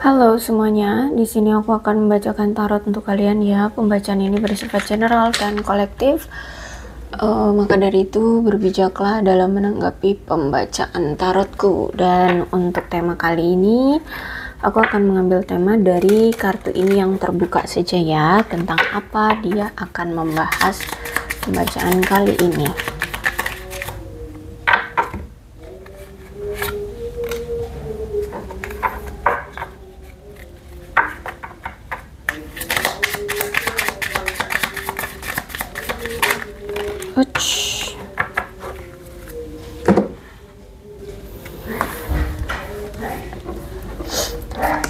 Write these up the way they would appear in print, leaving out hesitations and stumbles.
Halo semuanya, di sini aku akan membacakan tarot untuk kalian ya. Pembacaan ini bersifat general dan kolektif. Maka dari itu berbijaklah dalam menanggapi pembacaan tarotku. Dan untuk tema kali ini, aku akan mengambil tema dari kartu ini yang terbuka saja ya. Tentang apa dia akan membahas pembacaan kali ini.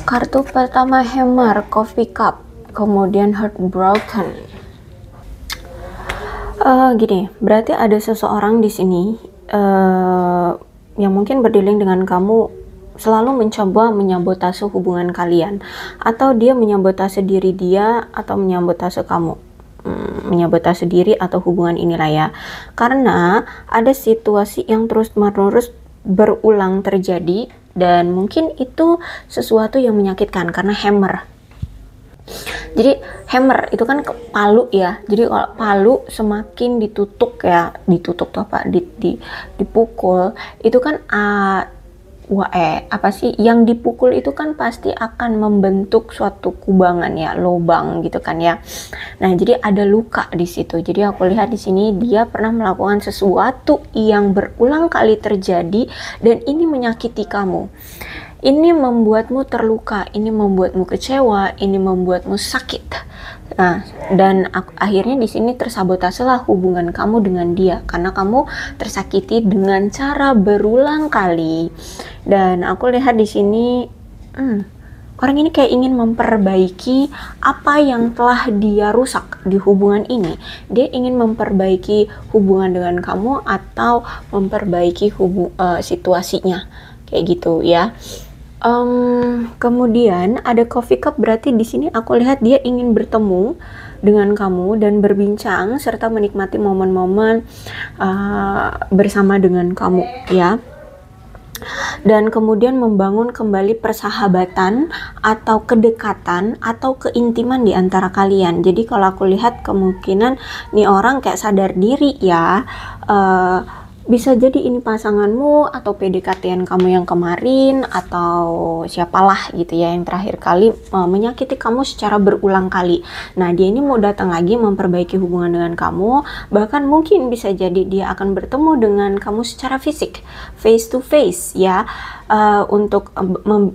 Kartu pertama Hammer, Coffee Cup, kemudian Heartbroken. Gini, berarti ada seseorang di sini yang mungkin berdealing dengan kamu selalu mencoba menyabotase hubungan kalian, atau dia menyabotase diri dia atau menyabotase kamu. Menyabotase diri atau hubungan inilah ya, karena ada situasi yang terus-menerus berulang terjadi dan mungkin itu sesuatu yang menyakitkan karena hammer. Jadi hammer itu kan palu ya, jadi kalau palu semakin ditutuk ya, ditutuk tuh apa, dipukul itu kan apa sih yang dipukul itu kan pasti akan membentuk suatu kubangan ya, lubang gitu kan ya. Nah, jadi ada luka di situ. Jadi aku lihat di sini dia pernah melakukan sesuatu yang berulang kali terjadi dan ini menyakiti kamu. Ini membuatmu terluka, ini membuatmu kecewa, ini membuatmu sakit. Nah, dan akhirnya di sini tersabotaselah hubungan kamu dengan dia karena kamu tersakiti dengan cara berulang kali. Dan aku lihat di sini orang ini kayak ingin memperbaiki apa yang telah dia rusak di hubungan ini. Dia ingin memperbaiki hubungan dengan kamu atau memperbaiki situasinya. Kayak gitu ya. Kemudian ada coffee cup, berarti di sini aku lihat dia ingin bertemu dengan kamu dan berbincang serta menikmati momen-momen bersama dengan kamu ya. Dan kemudian membangun kembali persahabatan atau kedekatan atau keintiman di antara kalian. Jadi kalau aku lihat kemungkinan nih orang kayak sadar diri ya, bisa jadi ini pasanganmu atau PDKT-an kamu yang kemarin atau siapalah gitu ya yang terakhir kali menyakiti kamu secara berulang kali. Nah, dia ini mau datang lagi memperbaiki hubungan dengan kamu, bahkan mungkin bisa jadi dia akan bertemu dengan kamu secara fisik, face to face ya, untuk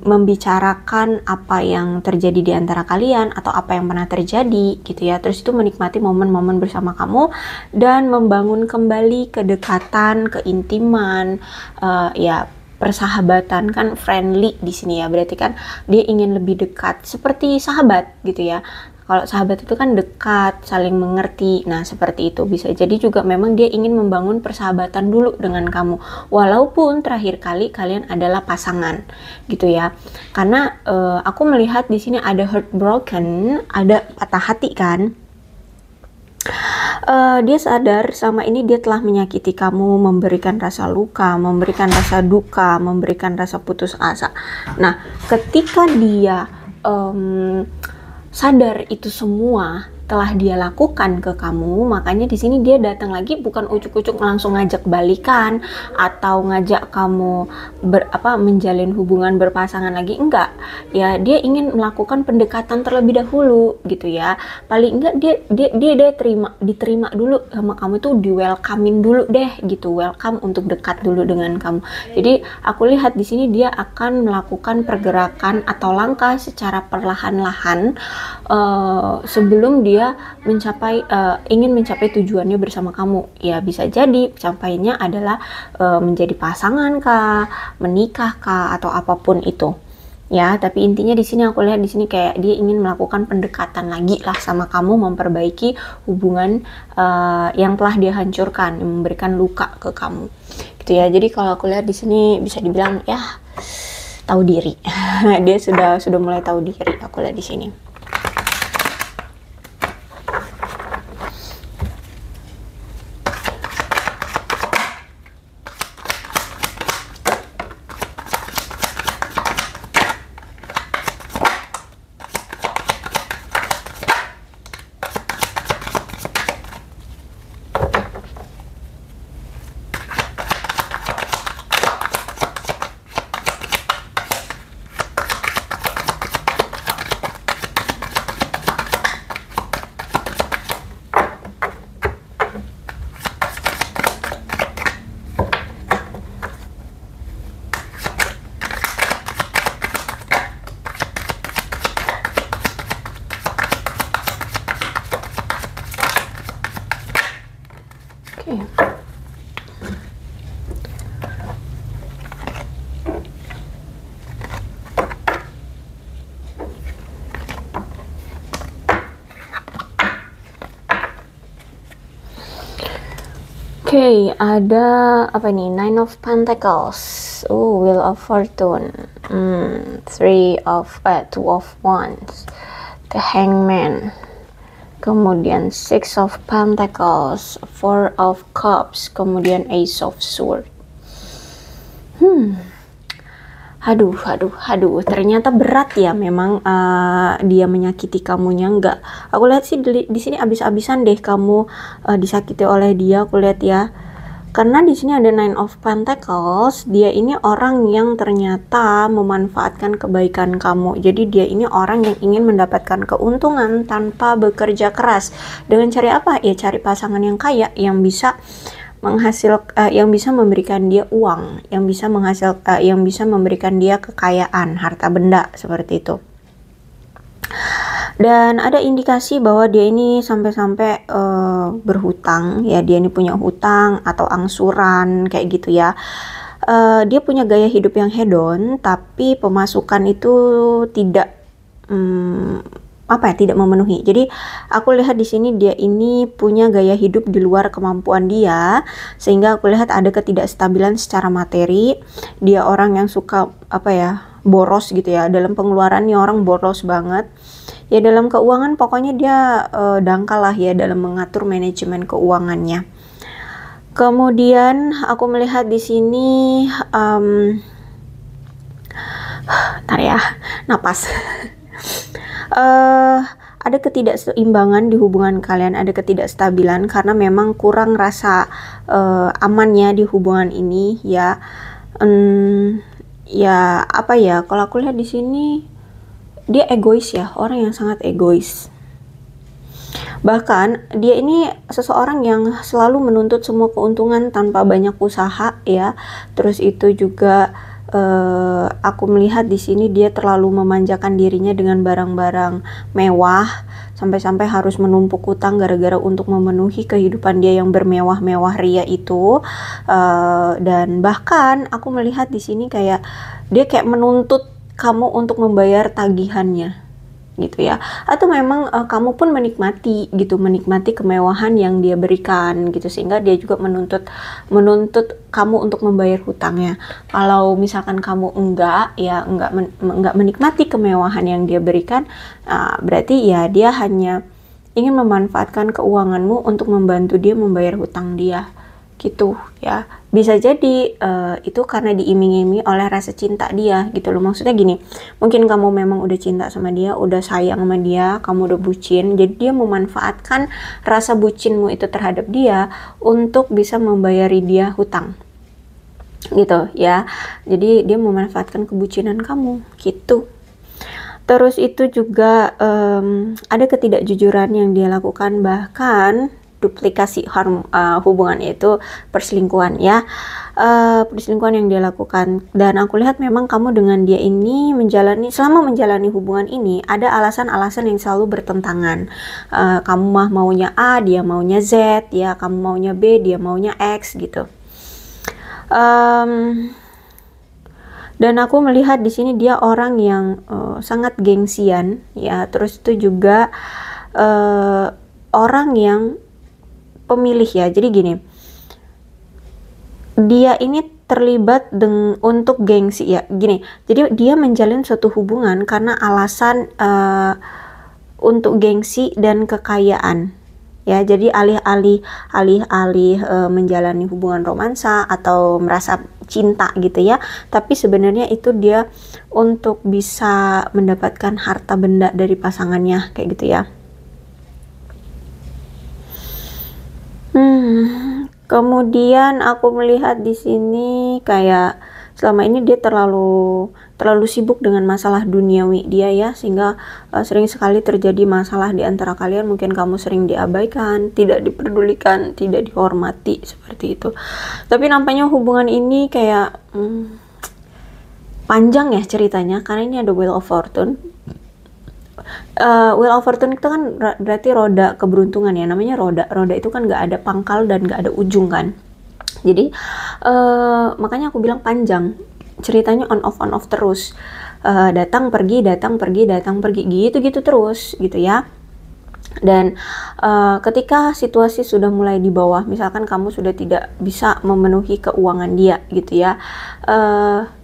membicarakan apa yang terjadi di antara kalian atau apa yang pernah terjadi gitu ya. Terus itu menikmati momen-momen bersama kamu dan membangun kembali kedekatan, keintiman, ya persahabatan kan, friendly di sini ya, berarti kan dia ingin lebih dekat seperti sahabat gitu ya. Kalau sahabat itu kan dekat, saling mengerti. Nah, seperti itu. Bisa jadi juga memang dia ingin membangun persahabatan dulu dengan kamu. Walaupun terakhir kali kalian adalah pasangan, gitu ya. Karena aku melihat di sini ada heartbroken, ada patah hati kan. Dia sadar sama ini dia telah menyakiti kamu, memberikan rasa luka, memberikan rasa duka, memberikan rasa putus asa. Nah, ketika dia sadar itu semua telah dia lakukan ke kamu, makanya di sini dia datang lagi bukan ujuk-ujuk langsung ngajak balikan atau ngajak kamu menjalin hubungan berpasangan lagi, enggak ya. Dia ingin melakukan pendekatan terlebih dahulu gitu ya. Paling enggak dia diterima dulu sama kamu, tuh di welcomein dulu deh gitu, welcome untuk dekat dulu dengan kamu. Jadi aku lihat di sini dia akan melakukan pergerakan atau langkah secara perlahan-lahan sebelum dia ingin mencapai tujuannya bersama kamu. Ya bisa jadi campainya adalah menjadi pasangan kah, menikah kah, atau apapun itu. Ya, tapi intinya di sini aku lihat di sini kayak dia ingin melakukan pendekatan lagi lah sama kamu, memperbaiki hubungan yang telah dia hancurkan, memberikan luka ke kamu. Gitu ya. Jadi kalau aku lihat di sini bisa dibilang ya tahu diri. Dia sudah mulai tahu diri, aku lihat di sini. Oke, ada apa nih? Nine of Pentacles, Wheel of Fortune, Two of Wands, The Hangman, kemudian Six of Pentacles, Four of Cups, kemudian Ace of Swords. Aduh, ternyata berat ya memang dia menyakiti kamunya. Enggak, aku lihat sih di sini abis-abisan deh kamu disakiti oleh dia, aku lihat ya. Karena di sini ada Nine of Pentacles, dia ini orang yang ternyata memanfaatkan kebaikan kamu. Jadi dia ini orang yang ingin mendapatkan keuntungan tanpa bekerja keras. Dengan cara apa? Ya cari pasangan yang kaya, yang bisa yang bisa memberikan dia uang, yang bisa memberikan dia kekayaan, harta benda seperti itu. Dan ada indikasi bahwa dia ini sampai-sampai berhutang, ya dia ini punya hutang atau angsuran kayak gitu ya. Dia punya gaya hidup yang hedon, tapi pemasukan itu tidak tidak memenuhi. Jadi aku lihat di sini dia ini punya gaya hidup di luar kemampuan dia, sehingga aku lihat ada ketidakstabilan secara materi. Dia orang yang suka boros gitu ya. Dalam pengeluarannya orang boros banget. Ya dalam keuangan pokoknya dia dangkal lah ya dalam mengatur manajemen keuangannya. Kemudian aku melihat di sini ntar ya, napas. Ada ketidakseimbangan di hubungan kalian, ada ketidakstabilan karena memang kurang rasa amannya di hubungan ini ya. Kalau aku lihat di sini dia egois ya, orang yang sangat egois. Bahkan dia ini seseorang yang selalu menuntut semua keuntungan tanpa banyak usaha ya. Terus itu juga aku melihat di sini dia terlalu memanjakan dirinya dengan barang-barang mewah, sampai-sampai harus menumpuk utang gara-gara untuk memenuhi kehidupan dia yang bermewah-mewah ria itu. Dan bahkan aku melihat di sini kayak dia kayak menuntut kamu untuk membayar tagihannya gitu ya, atau memang kamu pun menikmati kemewahan yang dia berikan gitu, sehingga dia juga menuntut kamu untuk membayar hutangnya. Kalau misalkan kamu enggak menikmati kemewahan yang dia berikan, berarti ya dia hanya ingin memanfaatkan keuanganmu untuk membantu dia membayar hutang dia gitu ya. Bisa jadi itu karena diiming-imingi oleh rasa cinta dia gitu loh. Maksudnya gini, mungkin kamu memang udah cinta sama dia, udah sayang sama dia, kamu udah bucin, jadi dia memanfaatkan rasa bucinmu itu terhadap dia untuk bisa membayari dia hutang gitu ya. Jadi dia memanfaatkan kebucinan kamu gitu. Terus itu juga ada ketidakjujuran yang dia lakukan, bahkan duplikasi hubungan, yaitu perselingkuhan ya. Perselingkuhan yang dia lakukan. Dan aku lihat memang kamu dengan dia ini selama menjalani hubungan ini ada alasan-alasan yang selalu bertentangan. Kamu maunya A, dia maunya Z ya, kamu maunya B, dia maunya X gitu. Dan aku melihat di sini dia orang yang sangat gengsian ya. Terus itu juga orang yang pemilih ya. Jadi gini, dia ini terlibat untuk gengsi ya. Gini, jadi dia menjalin suatu hubungan karena alasan untuk gengsi dan kekayaan ya. Jadi alih-alih menjalani hubungan romansa atau merasa cinta gitu ya, tapi sebenarnya itu dia untuk bisa mendapatkan harta benda dari pasangannya kayak gitu ya. Kemudian aku melihat di sini kayak selama ini dia terlalu sibuk dengan masalah duniawi dia ya, sehingga sering sekali terjadi masalah di antara kalian. Mungkin kamu sering diabaikan, tidak diperdulikan, tidak dihormati seperti itu. Tapi nampaknya hubungan ini kayak panjang ya ceritanya, karena ini ada Wheel of Fortune. Wheel of Fortune itu kan berarti roda keberuntungan ya, namanya roda itu kan nggak ada pangkal dan nggak ada ujung kan. Jadi makanya aku bilang panjang ceritanya, on off terus, datang pergi gitu terus gitu ya. Dan ketika situasi sudah mulai di bawah, misalkan kamu sudah tidak bisa memenuhi keuangan dia gitu ya,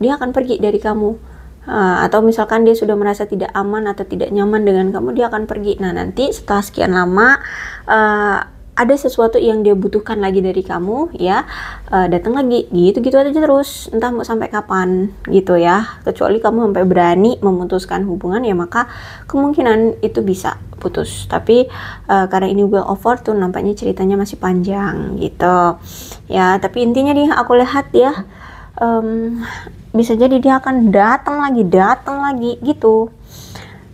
dia akan pergi dari kamu. Atau misalkan dia sudah merasa tidak aman atau tidak nyaman dengan kamu, dia akan pergi. Nah nanti setelah sekian lama ada sesuatu yang dia butuhkan lagi dari kamu ya, datang lagi gitu aja terus, entah mau sampai kapan gitu ya. Kecuali kamu sampai berani memutuskan hubungan ya, maka kemungkinan itu bisa putus. Tapi karena ini Wheel of Fortune, nampaknya ceritanya masih panjang gitu ya. Tapi intinya nih aku lihat ya, bisa jadi dia akan datang lagi gitu.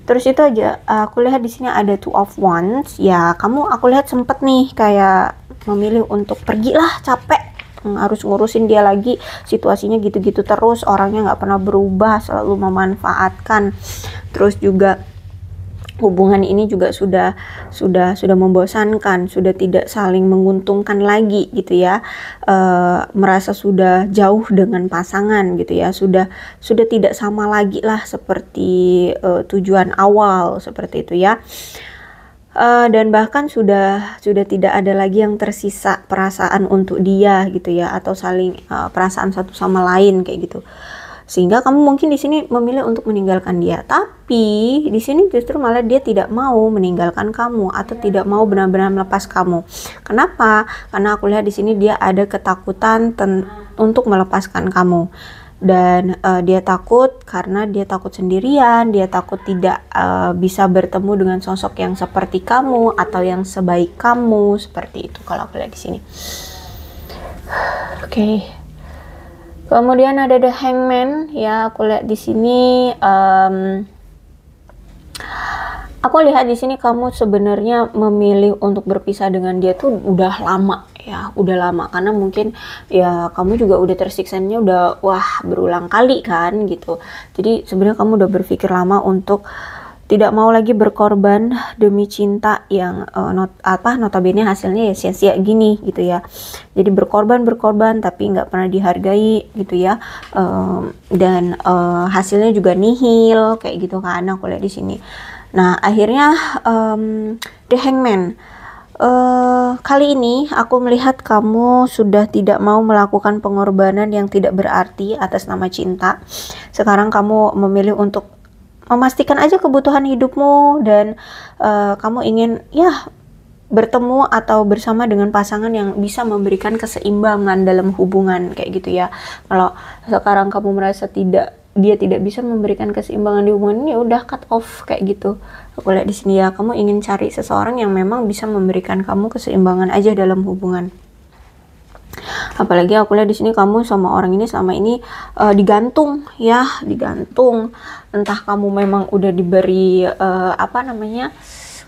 Terus itu aja, aku lihat di sini ada Two of Wands ya. Kamu aku lihat sempet nih kayak memilih untuk pergilah, capek harus ngurusin dia lagi, situasinya gitu-gitu terus, orangnya nggak pernah berubah, selalu memanfaatkan. Terus juga hubungan ini juga sudah membosankan, sudah tidak saling menguntungkan lagi gitu ya, merasa sudah jauh dengan pasangan gitu ya, sudah tidak sama lagi lah seperti tujuan awal seperti itu ya. Dan bahkan sudah tidak ada lagi yang tersisa perasaan untuk dia gitu ya, atau saling perasaan satu sama lain kayak gitu. Sehingga kamu mungkin di sini memilih untuk meninggalkan dia, tapi di sini justru malah dia tidak mau meninggalkan kamu atau tidak mau benar-benar melepas kamu. Kenapa? Karena aku lihat di sini dia ada ketakutan untuk melepaskan kamu. Dan dia takut karena dia takut sendirian, dia takut tidak bisa bertemu dengan sosok yang seperti kamu atau yang sebaik kamu, seperti itu kalau aku lihat di sini. Oke. Kemudian ada The Hangman ya, aku lihat di sini. Aku lihat di sini kamu sebenarnya memilih untuk berpisah dengan dia tuh udah lama ya, karena mungkin ya kamu juga udah tersiksanya udah berulang kali kan gitu. Jadi sebenarnya kamu udah berpikir lama untuk tidak mau lagi berkorban demi cinta yang notabene hasilnya ya sia-sia gini gitu ya. Jadi berkorban tapi nggak pernah dihargai gitu ya, dan hasilnya juga nihil kayak gitu kan aku lihat di sini. Nah akhirnya The Hangman, kali ini aku melihat kamu sudah tidak mau melakukan pengorbanan yang tidak berarti atas nama cinta. Sekarang kamu memilih untuk memastikan aja kebutuhan hidupmu, dan kamu ingin ya bertemu atau bersama dengan pasangan yang bisa memberikan keseimbangan dalam hubungan kayak gitu ya. Kalau sekarang kamu merasa dia tidak bisa memberikan keseimbangan di hubungan ini, ya udah cut off kayak gitu. Aku lihat di sini ya, kamu ingin cari seseorang yang memang bisa memberikan kamu keseimbangan aja dalam hubungan. Apalagi aku lihat di sini kamu sama orang ini selama ini digantung. Entah kamu memang udah diberi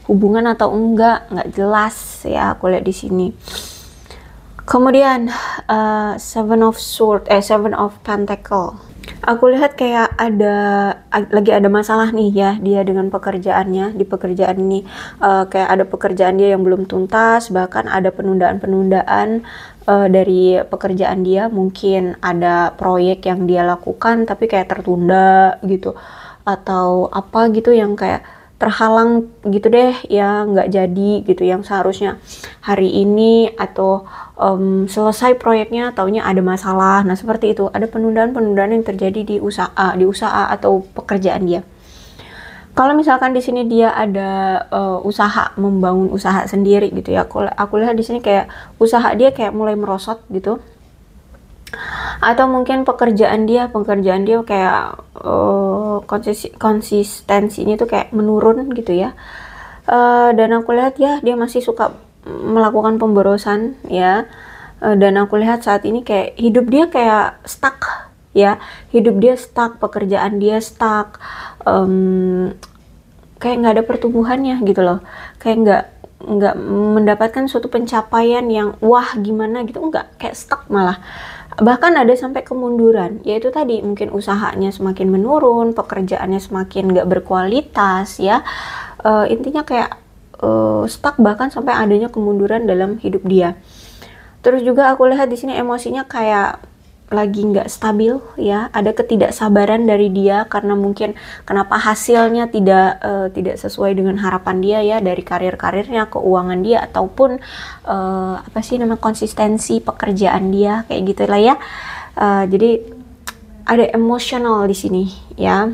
hubungan atau enggak jelas ya aku lihat di sini. Kemudian Seven of Pentacle. Aku lihat kayak lagi ada masalah nih ya dia dengan pekerjaannya. Di pekerjaan ini kayak ada pekerjaan dia yang belum tuntas, bahkan ada penundaan dari pekerjaan dia. Mungkin ada proyek yang dia lakukan tapi kayak tertunda gitu, atau apa gitu yang kayak terhalang gitu deh ya, nggak jadi gitu, yang seharusnya hari ini atau selesai proyeknya taunya ada masalah. Nah seperti itu, ada penundaan yang terjadi di usaha atau pekerjaan dia. Kalau misalkan di sini dia ada membangun usaha sendiri gitu ya, aku lihat di sini kayak usaha dia kayak mulai merosot gitu. Atau mungkin pekerjaan dia kayak konsistensinya tuh kayak menurun gitu ya. Dan aku lihat ya dia masih suka melakukan pemborosan ya. Dan aku lihat saat ini kayak hidup dia kayak stuck ya, pekerjaan dia stuck, kayak nggak ada pertumbuhannya gitu loh, kayak nggak mendapatkan suatu pencapaian yang wah gimana gitu, nggak, kayak stuck malah. Bahkan ada sampai kemunduran, yaitu tadi mungkin usahanya semakin menurun, pekerjaannya semakin nggak berkualitas ya. Intinya kayak stuck, bahkan sampai adanya kemunduran dalam hidup dia. Terus juga aku lihat di sini emosinya kayak lagi nggak stabil ya, ada ketidaksabaran dari dia karena mungkin kenapa hasilnya tidak sesuai dengan harapan dia ya, dari karirnya, keuangan dia, ataupun apa sih nama, konsistensi pekerjaan dia, kayak gitulah ya. Jadi ada emosional di sini ya.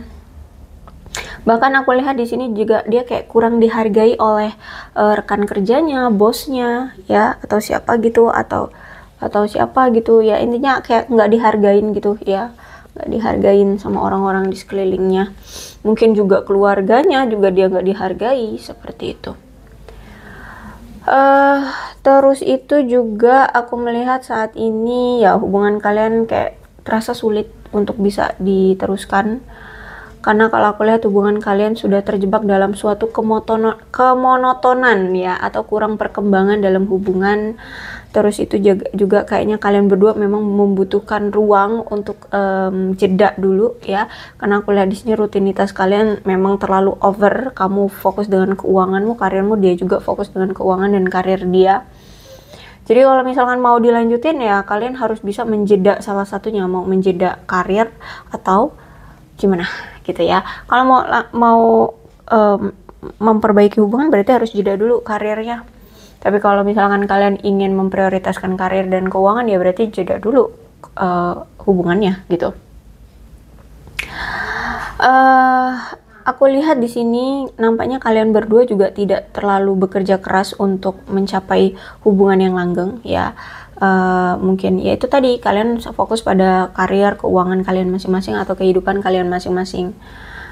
Bahkan aku lihat di sini juga dia kayak kurang dihargai oleh rekan kerjanya, bosnya ya, atau siapa gitu, atau siapa gitu ya, intinya kayak nggak dihargain gitu ya, nggak dihargain sama orang-orang di sekelilingnya. Mungkin juga keluarganya juga dia nggak dihargai, seperti itu. Terus itu juga aku melihat saat ini ya, hubungan kalian kayak terasa sulit untuk bisa diteruskan. Karena kalau aku lihat hubungan kalian sudah terjebak dalam suatu kemonotonan ya, atau kurang perkembangan dalam hubungan. Terus itu juga kayaknya kalian berdua memang membutuhkan ruang untuk jeda dulu ya. Karena aku lihat di sini rutinitas kalian memang terlalu over. Kamu fokus dengan keuanganmu, karirmu, dia juga fokus dengan keuangan dan karir dia. Jadi kalau misalkan mau dilanjutin ya, kalian harus bisa menjeda salah satunya, mau menjeda karir atau gimana gitu ya. Kalau mau memperbaiki hubungan berarti harus jeda dulu karirnya. Tapi kalau misalkan kalian ingin memprioritaskan karir dan keuangan ya berarti jeda dulu hubungannya gitu. Aku lihat di sini nampaknya kalian berdua juga tidak terlalu bekerja keras untuk mencapai hubungan yang langgeng ya. Mungkin ya itu tadi, kalian fokus pada karir, keuangan kalian masing-masing atau kehidupan kalian masing-masing.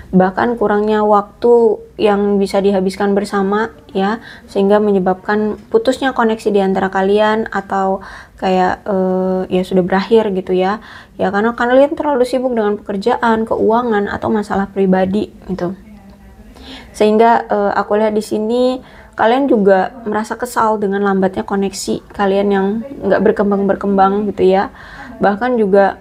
Bahkan kurangnya waktu yang bisa dihabiskan bersama ya, sehingga menyebabkan putusnya koneksi di antara kalian, atau kayak ya sudah berakhir gitu ya. Ya karena kalian terlalu sibuk dengan pekerjaan, keuangan, atau masalah pribadi gitu. Sehingga aku lihat di sini kalian juga merasa kesal dengan lambatnya koneksi kalian yang nggak berkembang gitu ya. Bahkan juga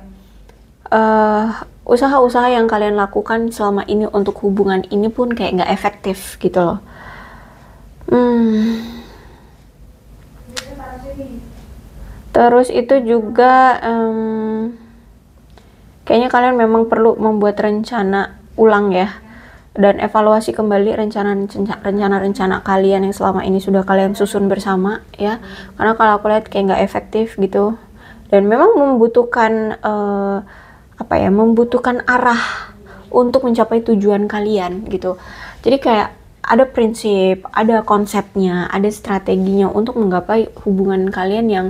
usaha-usaha yang kalian lakukan selama ini untuk hubungan ini pun kayak nggak efektif gitu loh. Terus itu juga kayaknya kalian memang perlu membuat rencana ulang ya, dan evaluasi kembali rencana-rencana kalian yang selama ini sudah kalian susun bersama ya. Karena kalau aku lihat kayak nggak efektif gitu, dan memang membutuhkan membutuhkan arah untuk mencapai tujuan kalian gitu. Jadi kayak ada prinsip, ada konsepnya, ada strateginya untuk menggapai hubungan kalian yang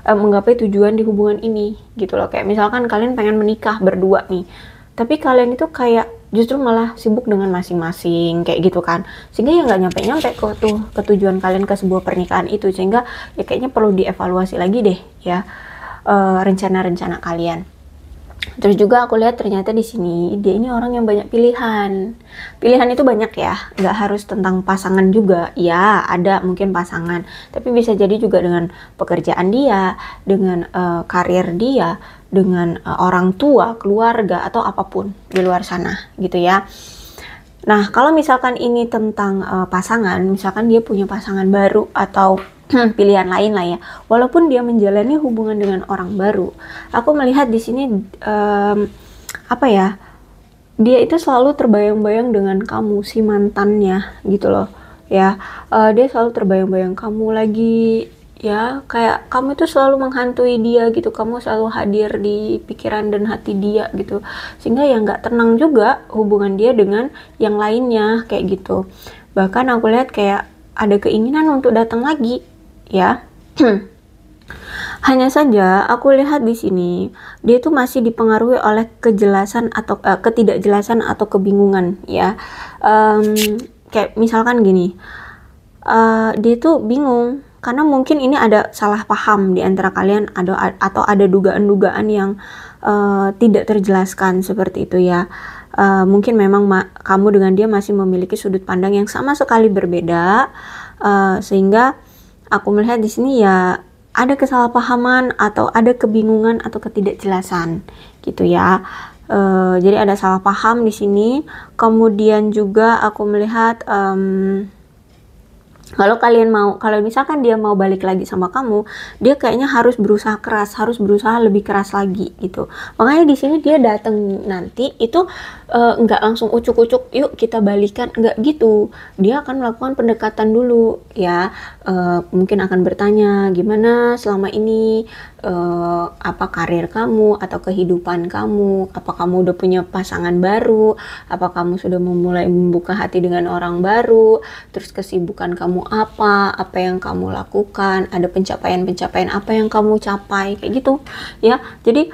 menggapai tujuan di hubungan ini gitu loh. Kayak misalkan kalian pengen menikah berdua nih, tapi kalian itu kayak justru malah sibuk dengan masing-masing kayak gitu kan, sehingga ya nggak nyampe ke tujuan kalian, ke sebuah pernikahan itu. Sehingga ya kayaknya perlu dievaluasi lagi deh ya rencana-rencana kalian. Terus juga aku lihat ternyata di sini dia ini orang yang banyak pilihan. Pilihan itu banyak ya, nggak harus tentang pasangan juga. Ya ada mungkin pasangan, tapi bisa jadi juga dengan pekerjaan dia, dengan karir dia, dengan orang tua, keluarga, atau apapun di luar sana gitu ya. Nah kalau misalkan ini tentang pasangan, misalkan dia punya pasangan baru atau pilihan lain lah ya, walaupun dia menjalani hubungan dengan orang baru, aku melihat di sini dia itu selalu terbayang-bayang dengan kamu, si mantannya gitu loh ya. Dia selalu terbayang-bayang kamu lagi ya, kayak kamu itu selalu menghantui dia gitu, kamu selalu hadir di pikiran dan hati dia gitu, sehingga ya nggak tenang juga hubungan dia dengan yang lainnya kayak gitu. Bahkan aku lihat kayak ada keinginan untuk datang lagi ya. Hanya saja aku lihat di sini dia itu masih dipengaruhi oleh kejelasan atau ketidakjelasan atau kebingungan ya. Kayak misalkan gini, dia itu bingung karena mungkin ini ada salah paham di antara kalian, atau ada dugaan-dugaan yang tidak terjelaskan seperti itu ya. Mungkin memang kamu dengan dia masih memiliki sudut pandang yang sama sekali berbeda, sehingga aku melihat di sini ya ada kesalahpahaman atau ada kebingungan atau ketidakjelasan gitu ya. Jadi ada salah paham di sini. Kemudian juga aku melihat kalau misalkan dia mau balik lagi sama kamu, dia kayaknya harus berusaha keras, harus berusaha lebih keras lagi gitu. Makanya di sini dia datang nanti itu nggak langsung ucuk-ucuk, yuk kita balikan, nggak gitu. Dia akan melakukan pendekatan dulu ya. Mungkin akan bertanya gimana selama ini, apa karir kamu atau kehidupan kamu, apa kamu udah punya pasangan baru, apa kamu sudah memulai membuka hati dengan orang baru, terus kesibukan kamu apa yang kamu lakukan, ada pencapaian apa yang kamu capai, kayak gitu ya. Jadi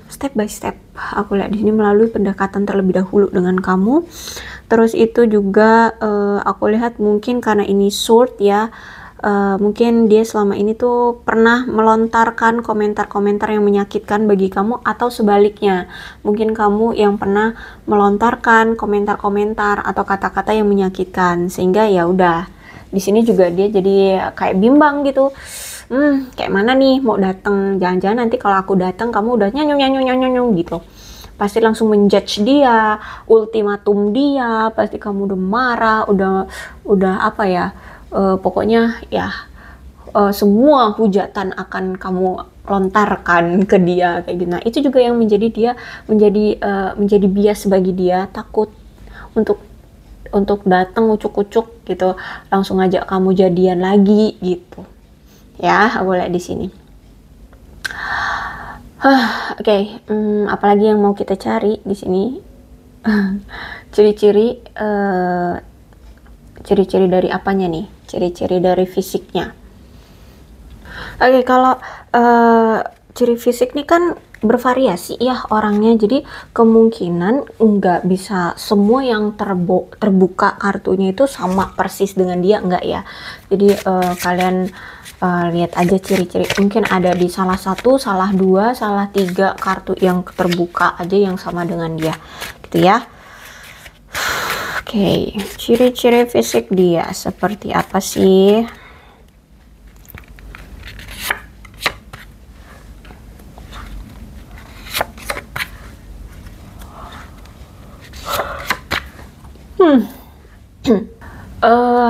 step by step aku lihat di sini melalui pendekatan terlebih dahulu dengan kamu. Terus itu juga aku lihat mungkin karena ini short ya, mungkin dia selama ini tuh pernah melontarkan komentar-komentar yang menyakitkan bagi kamu, atau sebaliknya mungkin kamu yang pernah melontarkan komentar-komentar atau kata-kata yang menyakitkan, sehingga ya udah di sini juga dia jadi kayak bimbang gitu. Kayak mana nih mau datang, jangan-jangan nanti kalau aku datang kamu udah nyanyong gitu, pasti langsung menjudge dia, ultimatum dia, pasti kamu udah marah, udah apa ya, pokoknya ya semua hujatan akan kamu lontarkan ke dia kayak gitu. Nah itu juga yang menjadi bias bagi dia, takut untuk datang ucuk-ucuk gitu, langsung ngajak kamu jadian lagi gitu ya. Aku lihat di sini. Oke, apalagi yang mau kita cari di sini? Ciri-ciri dari apanya nih? Ciri-ciri dari fisiknya. Oke, kalau ciri fisik nih kan bervariasi ya orangnya, jadi kemungkinan nggak bisa semua yang terbuka kartunya itu sama persis dengan dia, enggak ya. Jadi kalian lihat aja ciri-ciri, mungkin ada di salah satu, salah dua, salah tiga kartu yang terbuka aja yang sama dengan dia gitu ya. Oke, ciri-ciri fisik dia seperti apa sih?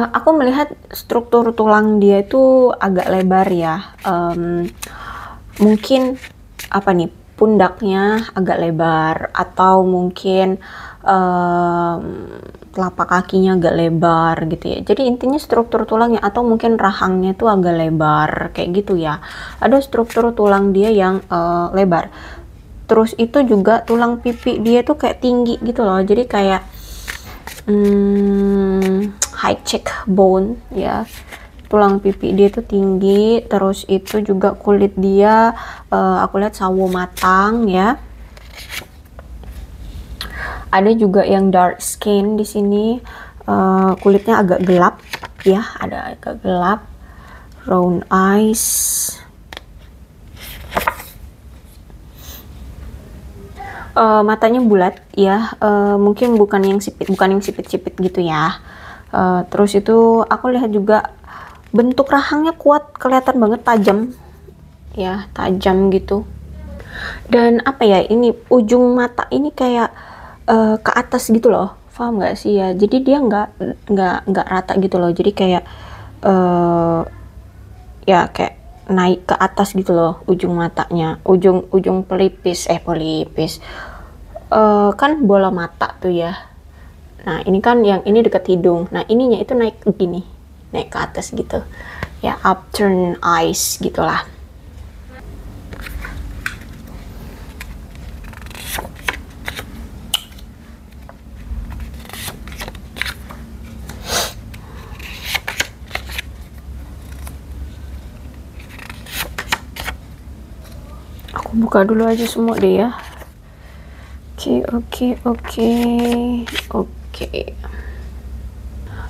Aku melihat struktur tulang dia itu agak lebar ya. Mungkin apa nih, pundaknya agak lebar, atau mungkin telapak kakinya agak lebar gitu ya. Jadi intinya struktur tulangnya, atau mungkin rahangnya tuh agak lebar kayak gitu ya. Ada struktur tulang dia yang lebar. Terus itu juga tulang pipi dia tuh kayak tinggi gitu loh. Jadi kayak high cheek bone ya, tulang pipi dia tuh tinggi. Terus itu juga kulit dia aku lihat sawo matang ya. Ada juga yang dark skin di sini, kulitnya agak gelap ya, ada agak gelap, round eyes. Matanya bulat ya, mungkin bukan yang sipit-sipit gitu ya. Terus itu aku lihat juga bentuk rahangnya kuat, kelihatan banget tajam ya, tajam gitu. Dan apa ya, ini ujung mata ini kayak ke atas gitu loh, paham nggak sih ya? Jadi dia nggak rata gitu loh, jadi kayak ya kayak naik ke atas gitu loh ujung matanya, ujung pelipis kan bola mata tuh ya. Nah ini kan yang ini dekat hidung, nah ininya itu naik gini, naik ke atas gitu ya, upturn eyes gitulah. Aku buka dulu aja semua deh ya. Oke.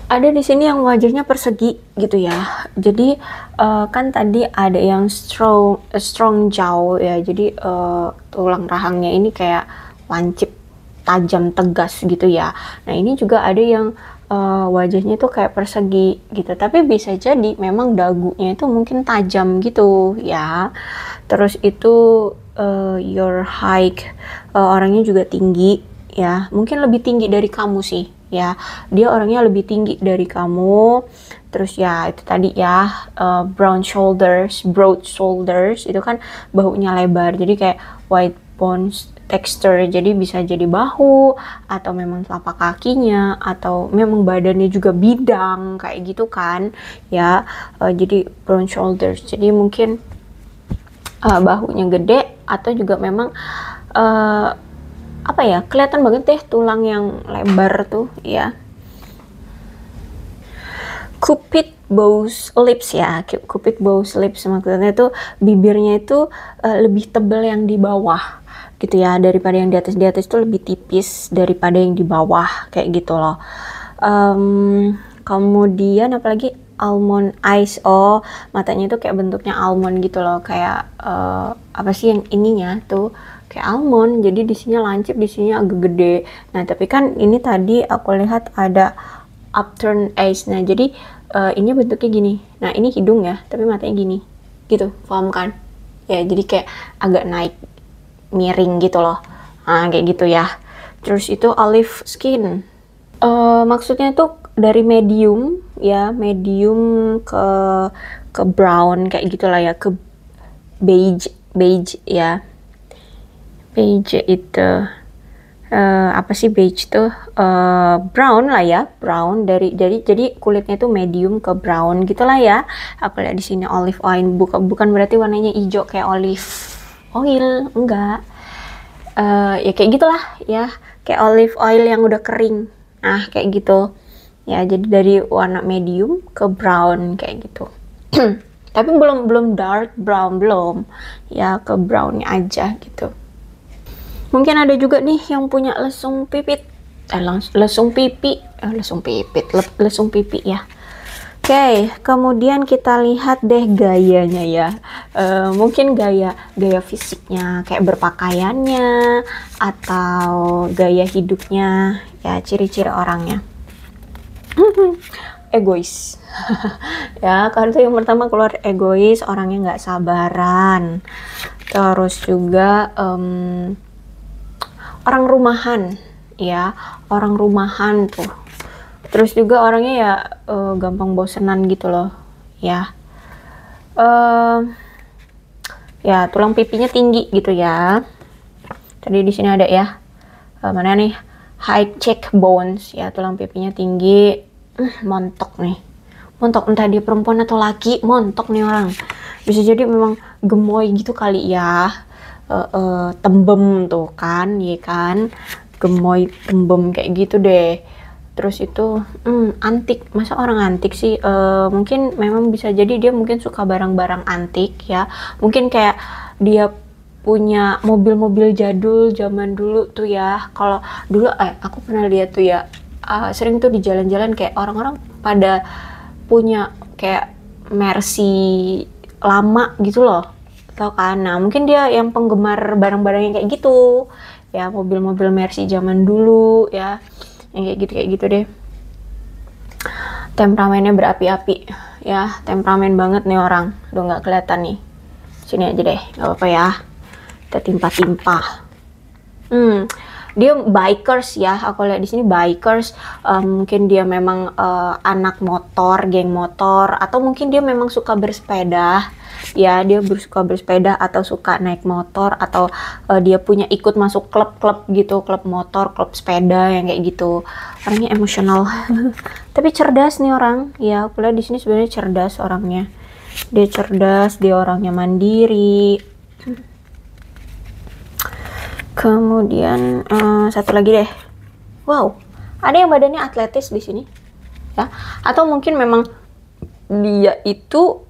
Ada di sini yang wajahnya persegi gitu ya. Jadi kan tadi ada yang strong jaw ya. Jadi tulang rahangnya ini kayak lancip, tajam, tegas gitu ya. Nah ini juga ada yang wajahnya itu kayak persegi gitu, tapi bisa jadi memang dagunya itu mungkin tajam gitu ya. Terus itu your height, orangnya juga tinggi ya, mungkin lebih tinggi dari kamu sih ya, dia orangnya lebih tinggi dari kamu. Terus ya itu tadi ya, broad shoulders itu kan bahunya lebar, jadi kayak wide bones texture, jadi bisa jadi bahu atau memang telapak kakinya atau memang badannya juga bidang kayak gitu kan ya. Jadi broad shoulders, jadi mungkin bahunya gede atau juga memang apa ya, kelihatan banget deh tulang yang lebar tuh ya. Cupid bows lips ya, cupid bows lips maksudnya tuh bibirnya itu lebih tebal yang di bawah gitu ya, daripada yang di atas. Di atas itu lebih tipis daripada yang di bawah kayak gitu loh. Kemudian apalagi, almond eyes, oh matanya itu kayak bentuknya almond gitu loh, kayak apa sih yang ininya tuh kayak almond, jadi di sini lancip, di sini agak gede. Nah tapi kan ini tadi aku lihat ada upturned eyes, nah jadi ini bentuknya gini. Nah ini hidung ya, tapi matanya gini gitu, paham kan ya, jadi kayak agak naik miring gitu loh. Nah kayak gitu ya. Terus itu olive skin, maksudnya itu dari medium ya, medium ke brown kayak gitulah ya, ke beige ya. Beige itu apa sih beige tuh? Brown lah ya, brown, jadi kulitnya itu medium ke brown gitulah ya. Aku lihat di sini olive oil, bukan berarti warnanya hijau kayak olive oil, enggak. Ya kayak gitulah ya, kayak olive oil yang udah kering. Nah kayak gitu ya, jadi dari warna medium ke brown kayak gitu. Tapi belum dark brown, belum ya, ke brownnya aja gitu. Mungkin ada juga nih yang punya lesung pipit, lesung pipi ya. Oke, kemudian kita lihat deh gayanya ya. Mungkin gaya fisiknya, kayak berpakaiannya atau gaya hidupnya ya, ciri-ciri orangnya. Egois. Ya, karena itu yang pertama keluar egois, orangnya nggak sabaran. Terus juga orang rumahan ya, orang rumahan tuh. Terus juga orangnya ya gampang bosenan gitu loh ya. Ya tulang pipinya tinggi gitu ya. Tadi di sini ada ya, mana nih, high cheek bones ya, tulang pipinya tinggi. Montok nih, montok, entah dia perempuan atau laki, montok nih orang. Bisa jadi memang gemoy gitu kali ya. Tembem tuh kan, ya kan, gemoy tembem kayak gitu deh. Terus itu antik, masa orang antik sih? Mungkin memang bisa jadi dia mungkin suka barang-barang antik ya, mungkin kayak dia punya mobil-mobil jadul zaman dulu tuh ya. Kalau dulu aku pernah lihat tuh ya, sering tuh di jalan-jalan kayak orang-orang pada punya kayak Mercy lama gitu loh, tau kan? Nah mungkin dia yang penggemar barang-barang yang kayak gitu ya, mobil-mobil Mercy zaman dulu ya, yang kayak gitu deh. Temperamennya berapi-api ya, temperamen banget nih orang. Udah nggak kelihatan nih, sini aja deh, nggak apa-apa ya, kita timpa-timpa. Dia bikers ya, aku lihat di sini bikers. Mungkin dia memang anak motor, geng motor, atau mungkin dia memang suka bersepeda ya, dia suka bersepeda atau suka naik motor, atau dia punya ikut masuk klub-klub gitu, klub motor, klub sepeda yang kayak gitu. Orangnya emosional tapi cerdas nih orang ya, aku lihat di sini sebenarnya cerdas orangnya. Dia cerdas, dia orangnya mandiri. Kemudian satu lagi deh, wow, ada yang badannya atletis di sini ya, atau mungkin memang dia itu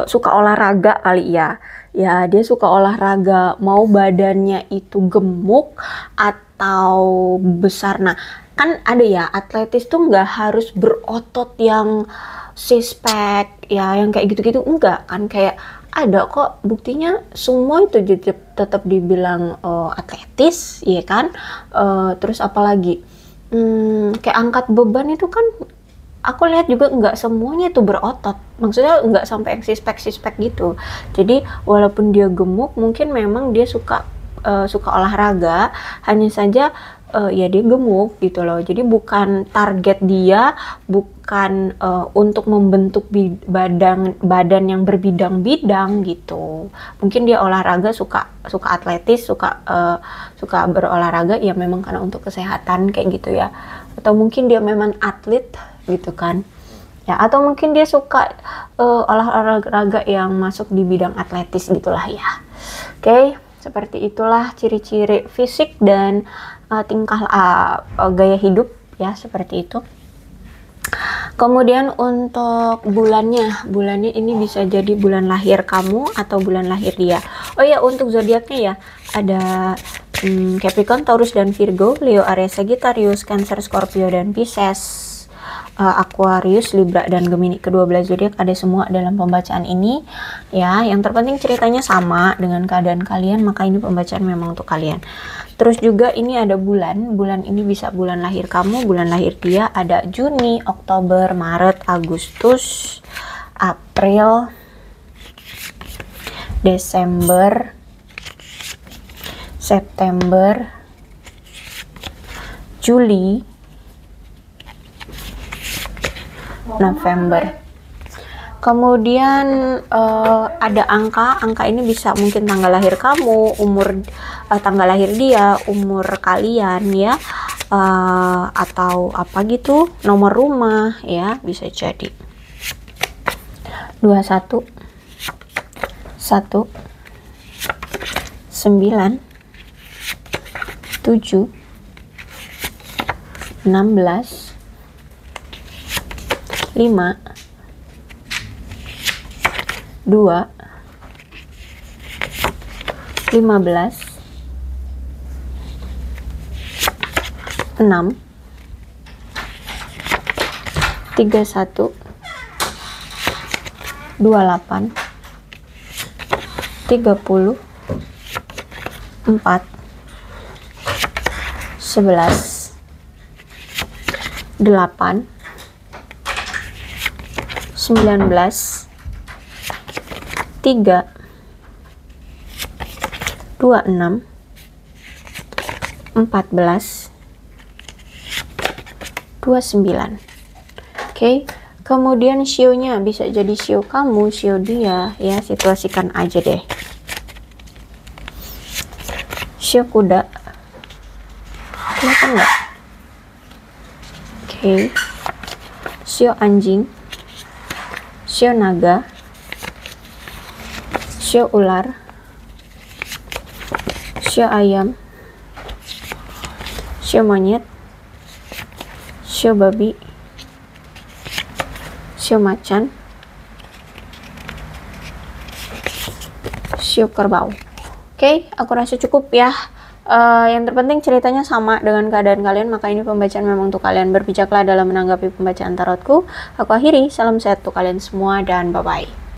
suka olahraga kali ya. Ya dia suka olahraga, mau badannya itu gemuk atau besar. Nah kan ada ya, atletis tuh nggak harus berotot yang six pack ya, yang kayak gitu-gitu, enggak kan, kayak ada kok buktinya semua itu tetap dibilang atletis ya kan. Terus apalagi kayak angkat beban itu kan aku lihat juga nggak semuanya itu berotot, maksudnya nggak sampai yang six pack gitu. Jadi walaupun dia gemuk, mungkin memang dia suka olahraga, hanya saja ya dia gemuk gitu loh. Jadi bukan target dia, bukan untuk membentuk badan yang berbidang-bidang gitu. Mungkin dia olahraga suka atletis, suka berolahraga ya memang karena untuk kesehatan kayak gitu ya. Atau mungkin dia memang atlet gitu kan. Ya, atau mungkin dia suka olahraga yang masuk di bidang atletis gitulah ya. Oke, seperti itulah ciri-ciri fisik dan tingkah gaya hidup ya, seperti itu. Kemudian untuk bulannya ini bisa jadi bulan lahir kamu atau bulan lahir dia. Oh ya, untuk zodiaknya ya ada Capricorn, Taurus dan Virgo, Leo, Aries, Sagittarius, Cancer, Scorpio dan Pisces, Aquarius, Libra dan Gemini. Ke-12 zodiak ada semua dalam pembacaan ini ya. Yang terpenting ceritanya sama dengan keadaan kalian, maka ini pembacaan memang untuk kalian. Terus juga ini ada bulan ini bisa bulan lahir kamu, bulan lahir dia. Ada Juni, Oktober, Maret, Agustus, April, Desember, September, Juli, November. Kemudian ada angka ini bisa mungkin tanggal lahir kamu, umur tanggal lahir dia, umur kalian ya, atau apa gitu, nomor rumah ya, bisa jadi 21 1 9 7 16 5 2 15 6 31 28 30 4 11 8 19 3 26 14 29. Oke, kemudian shio-nya bisa jadi shio kamu, shio dia ya, situasikan aja deh. Shio kuda, kelihatan nggak? Oke, shio anjing, shio naga, shio ular, shio ayam, shio monyet, shio babi, shio macan, shio kerbau. Oke, aku rasa cukup ya. Yang terpenting ceritanya sama dengan keadaan kalian, maka ini pembacaan memang untuk kalian. Berbijaklah dalam menanggapi pembacaan tarotku. Aku akhiri, salam sehat untuk kalian semua dan bye-bye.